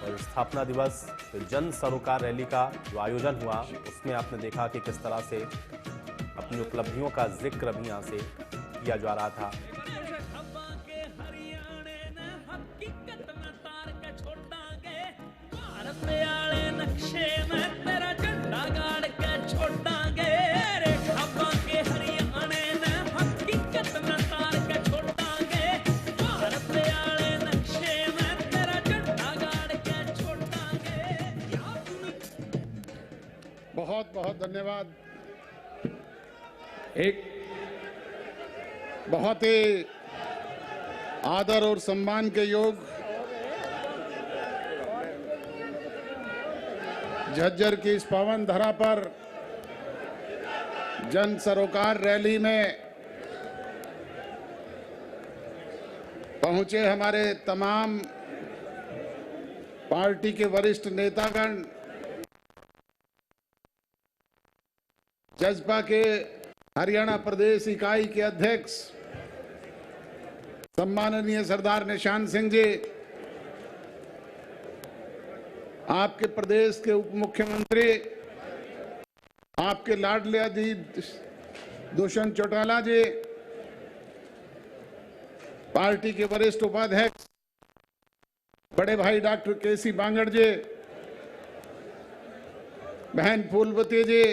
और स्थापना दिवस जन सरोकार रैली का जो आयोजन हुआ उसमें आपने देखा कि किस तरह से अपनी उपलब्धियों का जिक्र भी यहाँ से किया जा रहा था। बहुत बहुत धन्यवाद। एक बहुत ही आदर और सम्मान के योग झज्जर की इस पावन धरा पर जन सरोकार रैली में पहुंचे हमारे तमाम पार्टी के वरिष्ठ नेतागण, जजपा के हरियाणा प्रदेश इकाई के अध्यक्ष सम्माननीय सरदार निशान सिंह जी, आपके प्रदेश के उप मुख्यमंत्री, आपके लाडले अजीत दुष्यंत चौटाला जी, पार्टी के वरिष्ठ उपाध्यक्ष बड़े भाई डॉक्टर केसी बांगड़ जी, बहन फूलवती जी,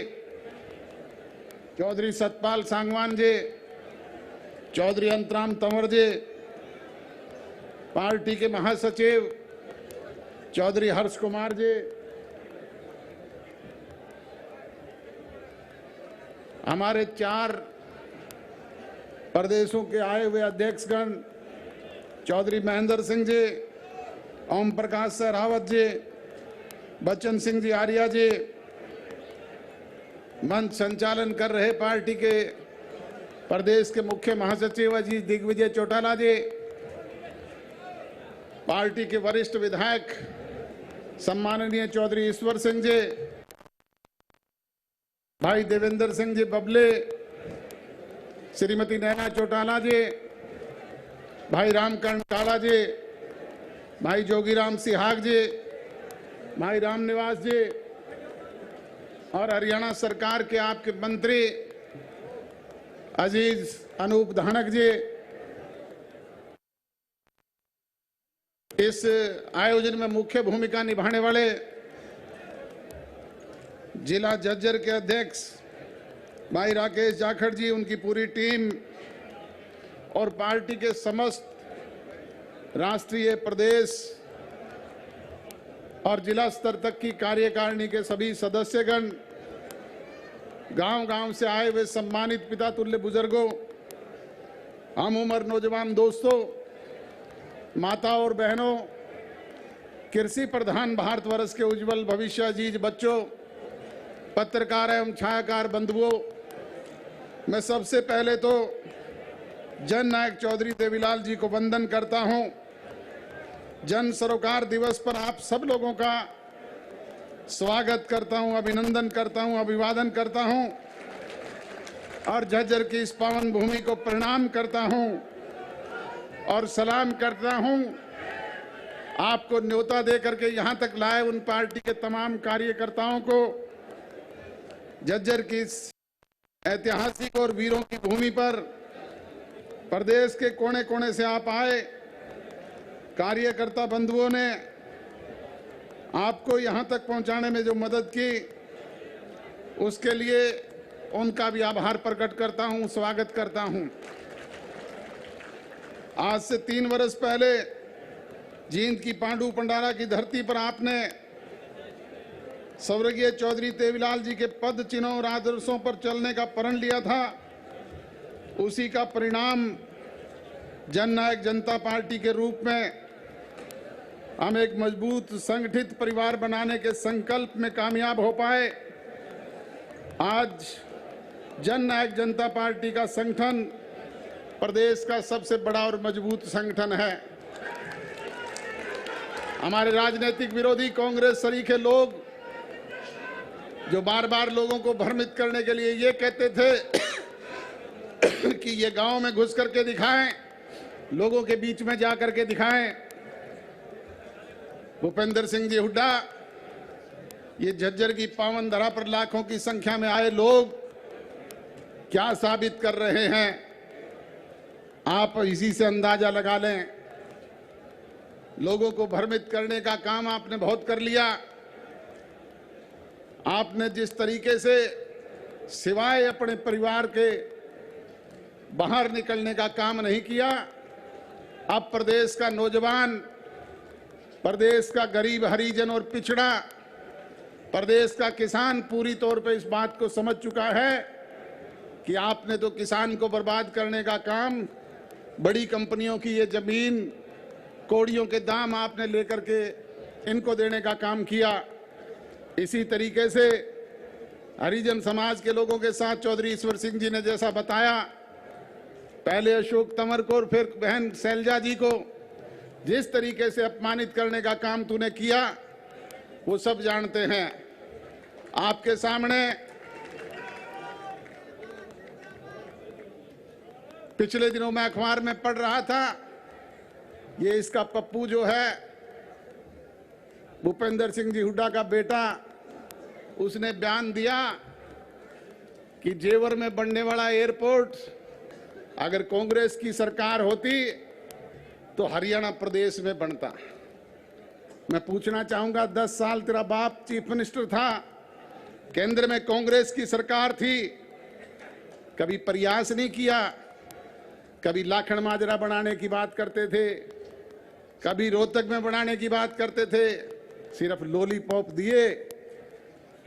चौधरी सतपाल सांगवान जी, चौधरी अंतराम तंवर जी, पार्टी के महासचिव चौधरी हर्ष कुमार जी, हमारे 4 प्रदेशों के आए हुए अध्यक्षगण चौधरी महेंद्र सिंह जी, ओम प्रकाश सहरावत जी, बच्चन सिंह जी आर्या जी, मंच संचालन कर रहे पार्टी के प्रदेश के मुख्य महासचिव अजीत दिग्विजय चौटाला जी, पार्टी के वरिष्ठ विधायक सम्माननीय चौधरी ईश्वर सिंह जी, भाई देवेंद्र सिंह जी बबले, श्रीमती नैना चौटाला जी, भाई रामकरण काला जी, भाई जोगीराम सिहाग जी, भाई रामनिवास जी और हरियाणा सरकार के आपके मंत्री अजीज अनूप धानक जी, इस आयोजन में मुख्य भूमिका निभाने वाले जिला झज्जर के अध्यक्ष भाई राकेश जाखड़ जी, उनकी पूरी टीम और पार्टी के समस्त राष्ट्रीय, प्रदेश और जिला स्तर तक की कार्यकारिणी के सभी सदस्यगण, गांव-गांव से आए हुए सम्मानित पिता तुल्य बुजुर्गों, हम उम्र नौजवान दोस्तों, माता और बहनों, कृषि प्रधान भारतवर्ष के उज्जवल भविष्य अजीज बच्चों, पत्रकार एवं छायाकार बंधुओं, मैं सबसे पहले तो जन नायक चौधरी देवीलाल जी को वंदन करता हूं। जन सरोकार दिवस पर आप सब लोगों का स्वागत करता हूं, अभिनंदन करता हूं, अभिवादन करता हूं और झज्जर की इस पावन भूमि को प्रणाम करता हूं और सलाम करता हूं। आपको न्योता दे करके यहां तक लाए उन पार्टी के तमाम कार्यकर्ताओं को, झज्जर की इस ऐतिहासिक और वीरों की भूमि पर प्रदेश के कोने कोने से आप आए कार्यकर्ता बंधुओं ने आपको यहां तक पहुंचाने में जो मदद की, उसके लिए उनका भी आभार प्रकट करता हूं, स्वागत करता हूं। आज से 3 वर्ष पहले जींद की पांडु पंडारा की धरती पर आपने स्वर्गीय चौधरी देवीलाल जी के पद चिन्हों और आदर्शों पर चलने का प्रण लिया था। उसी का परिणाम जननायक जनता पार्टी के रूप में हम एक मजबूत संगठित परिवार बनाने के संकल्प में कामयाब हो पाए। आज जननायक जनता पार्टी का संगठन प्रदेश का सबसे बड़ा और मजबूत संगठन है। हमारे राजनीतिक विरोधी कांग्रेस शरीके लोग जो बार बार लोगों को भ्रमित करने के लिए ये कहते थे कि ये गांव में घुस करके दिखाएं, लोगों के बीच में जा करके दिखाएं, भूपेंद्र सिंह जी हुड्डा, ये झज्जर की पावन धरा पर लाखों की संख्या में आए लोग क्या साबित कर रहे हैं, आप इसी से अंदाजा लगा लें। लोगों को भ्रमित करने का काम आपने बहुत कर लिया। आपने जिस तरीके से सिवाय अपने परिवार के बाहर निकलने का काम नहीं किया, अब प्रदेश का नौजवान, प्रदेश का गरीब हरिजन और पिछड़ा, प्रदेश का किसान पूरी तौर पे इस बात को समझ चुका है कि आपने तो किसान को बर्बाद करने का काम, बड़ी कंपनियों की ये जमीन कौड़ियों के दाम आपने लेकर के इनको देने का काम किया। इसी तरीके से हरिजन समाज के लोगों के साथ चौधरी ईश्वर सिंह जी ने जैसा बताया, पहले अशोक तंवर को और फिर बहन शैलजा जी को जिस तरीके से अपमानित करने का काम तूने किया, वो सब जानते हैं। आपके सामने पिछले दिनों मैं अखबार में पढ़ रहा था, ये इसका पप्पू जो है भूपेंद्र सिंह जी हुड्डा का बेटा, उसने बयान दिया कि जेवर में बनने वाला एयरपोर्ट अगर कांग्रेस की सरकार होती तो हरियाणा प्रदेश में बनता। मैं पूछना चाहूंगा, 10 साल तेरा बाप चीफ मिनिस्टर था, केंद्र में कांग्रेस की सरकार थी, कभी प्रयास नहीं किया? कभी लाखन माजरा बनाने की बात करते थे, कभी रोहतक में बनाने की बात करते थे, सिर्फ लॉलीपॉप दिए।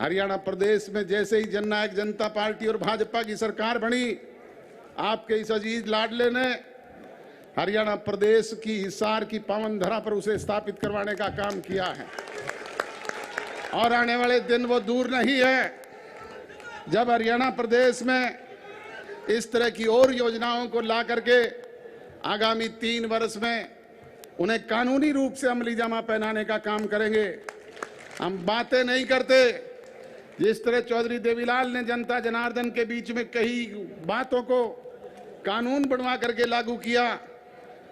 हरियाणा प्रदेश में जैसे ही जननायक जनता पार्टी और भाजपा की सरकार बनी, आपके इस अजीज लाडले ने हरियाणा प्रदेश की हिसार की पावन धरा पर उसे स्थापित करवाने का काम किया है। और आने वाले दिन वो दूर नहीं है जब हरियाणा प्रदेश में इस तरह की और योजनाओं को ला करके आगामी 3 वर्ष में उन्हें कानूनी रूप से अमली जामा पहनाने का काम करेंगे। हम बातें नहीं करते। जिस तरह चौधरी देवीलाल ने जनता जनार्दन के बीच में कई बातों को कानून बनवा करके लागू किया,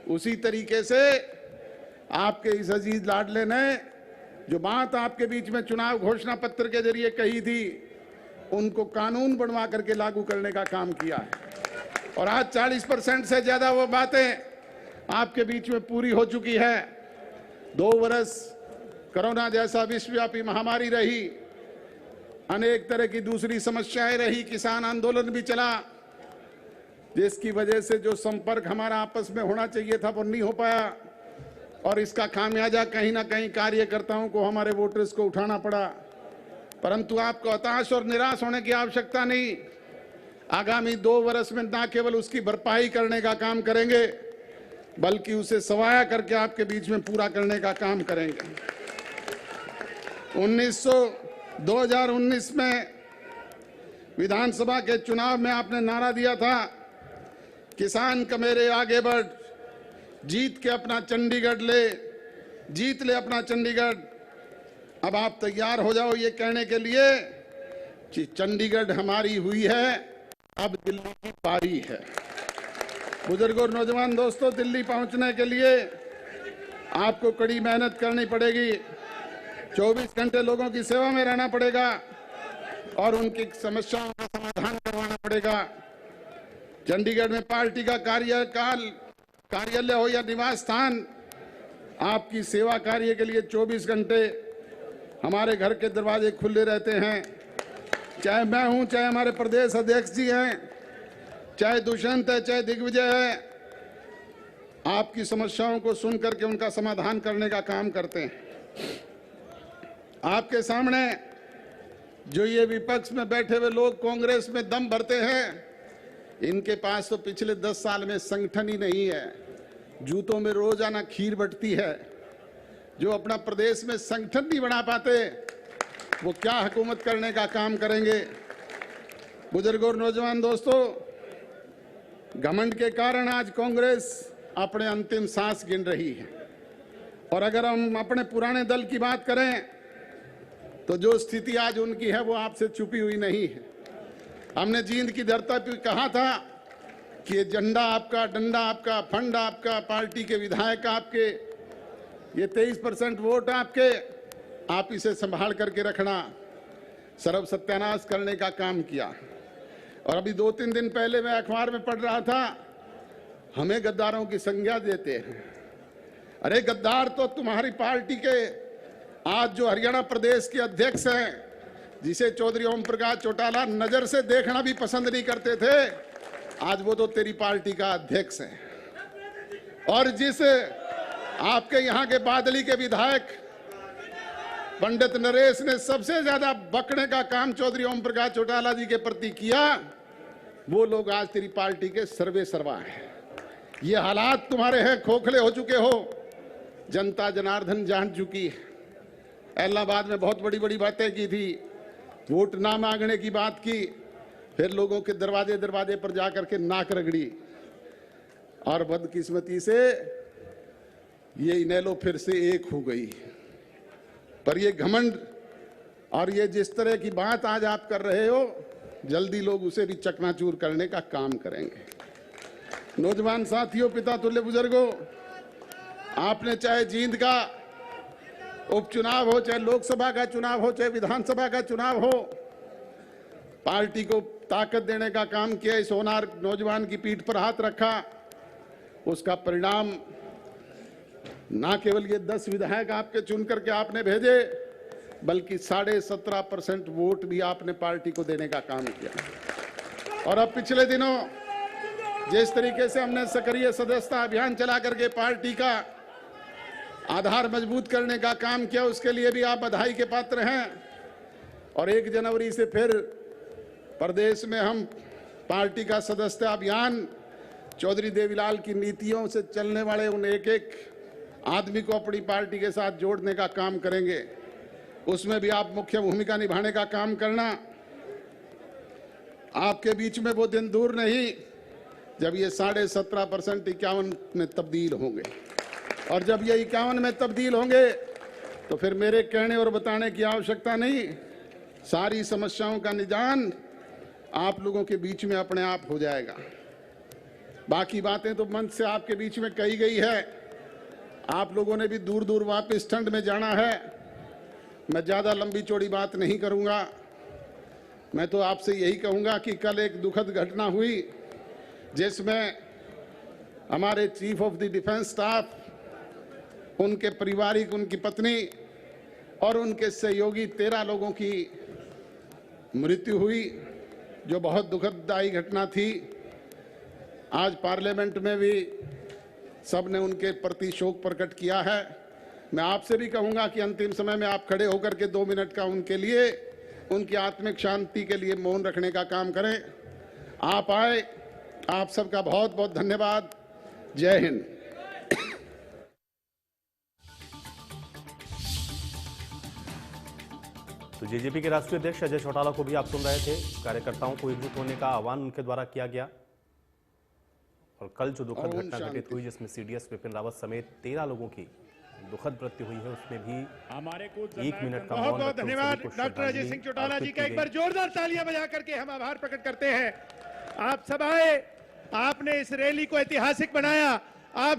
उसी तरीके से आपके इस अजीज लाडले ने जो बात आपके बीच में चुनाव घोषणा पत्र के जरिए कही थी, उनको कानून बनवा करके लागू करने का काम किया है। और आज 40% से ज्यादा वो बातें आपके बीच में पूरी हो चुकी है। 2 वर्ष कोरोना जैसा विश्वव्यापी महामारी रही, अनेक तरह की दूसरी समस्याएं रही, किसान आंदोलन भी चला, जिसकी वजह से जो संपर्क हमारा आपस में होना चाहिए था वो नहीं हो पाया। और इसका खामियाजा कहीं ना कहीं कार्यकर्ताओं को, हमारे वोटर्स को उठाना पड़ा। परंतु आपको हताश और निराश होने की आवश्यकता नहीं। आगामी 2 वर्ष में न केवल उसकी भरपाई करने का काम करेंगे, बल्कि उसे सवाया करके आपके बीच में पूरा करने का काम करेंगे। 2019 में विधानसभा के चुनाव में आपने नारा दिया था, किसान कमेरे आगे बढ़, जीत के अपना चंडीगढ़ ले, जीत ले अपना चंडीगढ़। अब आप तैयार हो जाओ ये कहने के लिए कि चंडीगढ़ हमारी हुई है, अब दिल्ली की पारी है। बुजुर्गों और नौजवान दोस्तों, दिल्ली पहुंचने के लिए आपको कड़ी मेहनत करनी पड़ेगी, 24 घंटे लोगों की सेवा में रहना पड़ेगा और उनकी समस्याओं का समाधान करवाना पड़ेगा। चंडीगढ़ में पार्टी का कार्यालय हो या निवास स्थान, आपकी सेवा कार्य के लिए 24 घंटे हमारे घर के दरवाजे खुले रहते हैं। चाहे मैं हूं, चाहे हमारे प्रदेश अध्यक्ष जी हैं, चाहे दुष्यंत है, चाहे दिग्विजय है, आपकी समस्याओं को सुन करके उनका समाधान करने का काम करते हैं। आपके सामने जो ये विपक्ष में बैठे हुए लोग कांग्रेस में दम भरते हैं, इनके पास तो पिछले 10 साल में संगठन ही नहीं है। जूतों में रोजाना खीर बंटती है। जो अपना प्रदेश में संगठन नहीं बना पाते, वो क्या हुकूमत करने का काम करेंगे। बुजुर्गों और नौजवान दोस्तों, घमंड के कारण आज कांग्रेस अपने अंतिम सांस गिन रही है। और अगर हम अपने पुराने दल की बात करें तो जो स्थिति आज उनकी है वो आपसे छुपी हुई नहीं है। हमने जींद की धरती पर कहा था कि ये झंडा आपका, डंडा आपका, फंड आपका, पार्टी के विधायक आपके, ये 23% वोट आपके, आप इसे संभाल करके रखना, सर्व सत्यानाश करने का काम किया। और अभी 2-3 दिन पहले मैं अखबार में पढ़ रहा था, हमें गद्दारों की संज्ञा देते हैं। अरे गद्दार तो तुम्हारी पार्टी के आज जो हरियाणा प्रदेश के अध्यक्ष हैं, जिसे चौधरी ओम प्रकाश चौटाला नजर से देखना भी पसंद नहीं करते थे, आज वो तो तेरी पार्टी का अध्यक्ष है। और जिस आपके यहां के बादली के विधायक पंडित नरेश ने सबसे ज्यादा बकने का काम चौधरी ओम प्रकाश चौटाला जी के प्रति किया, वो लोग आज तेरी पार्टी के सर्वे सर्वा हैं। ये हालात तुम्हारे हैं, खोखले हो चुके हो, जनता जनार्दन जान चुकी है। इलाहाबाद में बहुत बड़ी बड़ी बातें की थी, वोट ना मांगने की बात की, फिर लोगों के दरवाजे दरवाजे पर जाकर के नाक रगड़ी, और बदकिस्मती से ये इनेलो फिर से एक हो गई। पर ये घमंड और ये जिस तरह की बात आज आप कर रहे हो, जल्दी लोग उसे भी चकनाचूर करने का काम करेंगे। नौजवान साथियों, पिता तुल्य बुजुर्गों, आपने चाहे जींद का उपचुनाव हो, चाहे लोकसभा का चुनाव हो, चाहे विधानसभा का चुनाव हो, पार्टी को ताकत देने का काम किया। इस होनहार नौजवान की पीठ पर हाथ रखा, उसका परिणाम ना केवल ये 10 विधायक आपके चुन करके आपने भेजे, बल्कि 17.5% वोट भी आपने पार्टी को देने का काम किया। और अब पिछले दिनों जिस तरीके से हमने सक्रिय सदस्यता अभियान चला करके पार्टी का आधार मजबूत करने का काम किया, उसके लिए भी आप बधाई के पात्र हैं। और 1 जनवरी से फिर प्रदेश में हम पार्टी का सदस्यता अभियान चौधरी देवीलाल की नीतियों से चलने वाले उन एक आदमी को अपनी पार्टी के साथ जोड़ने का काम करेंगे। उसमें भी आप मुख्य भूमिका निभाने का काम करना। आपके बीच में वो दिन दूर नहीं जब ये 17.5% 51 में तब्दील होंगे, और जब ये 51 में तब्दील होंगे तो फिर मेरे कहने और बताने की आवश्यकता नहीं, सारी समस्याओं का निदान आप लोगों के बीच में अपने आप हो जाएगा। बाकी बातें तो मंच से आपके बीच में कही गई है, आप लोगों ने भी दूर दूर वापस ठंड में जाना है। मैं ज्यादा लंबी चौड़ी बात नहीं करूंगा, मैं तो आपसे यही कहूंगा कि कल एक दुखद घटना हुई जिसमें हमारे chief of the defence staff, उनके पारिवारिक, उनकी पत्नी और उनके सहयोगी 13 लोगों की मृत्यु हुई, जो बहुत दुखददायी घटना थी। आज पार्लियामेंट में भी सबने उनके प्रति शोक प्रकट किया है। मैं आपसे भी कहूंगा कि अंतिम समय में आप खड़े होकर के 2 मिनट का उनके लिए, उनकी आत्मिक शांति के लिए मौन रखने का काम करें। आप आए, आप सबका बहुत बहुत धन्यवाद। जय हिंद। तो जेजेपी के राष्ट्रीय अध्यक्ष अजय चौटाला को भी आप सुन रहे थे। कार्यकर्ताओं को एकजुट होने का आह्वान उनके द्वारा किया गया। और कल जो दुखद घटना घटित हुई, जिसमें सीडीएस विपिन रावत समेत 13 लोगों की दुखद मृत्यु हुई है, उसमें भी हमारे 1 मिनट का बहुत बहुत धन्यवाद डॉक्टर अजय सिंह चौटाला जी का। एक बार जोरदार तालियां बजा करके हम आभार प्रकट करते हैं। आप सब आए, आपने इस रैली को ऐतिहासिक बनाया। आप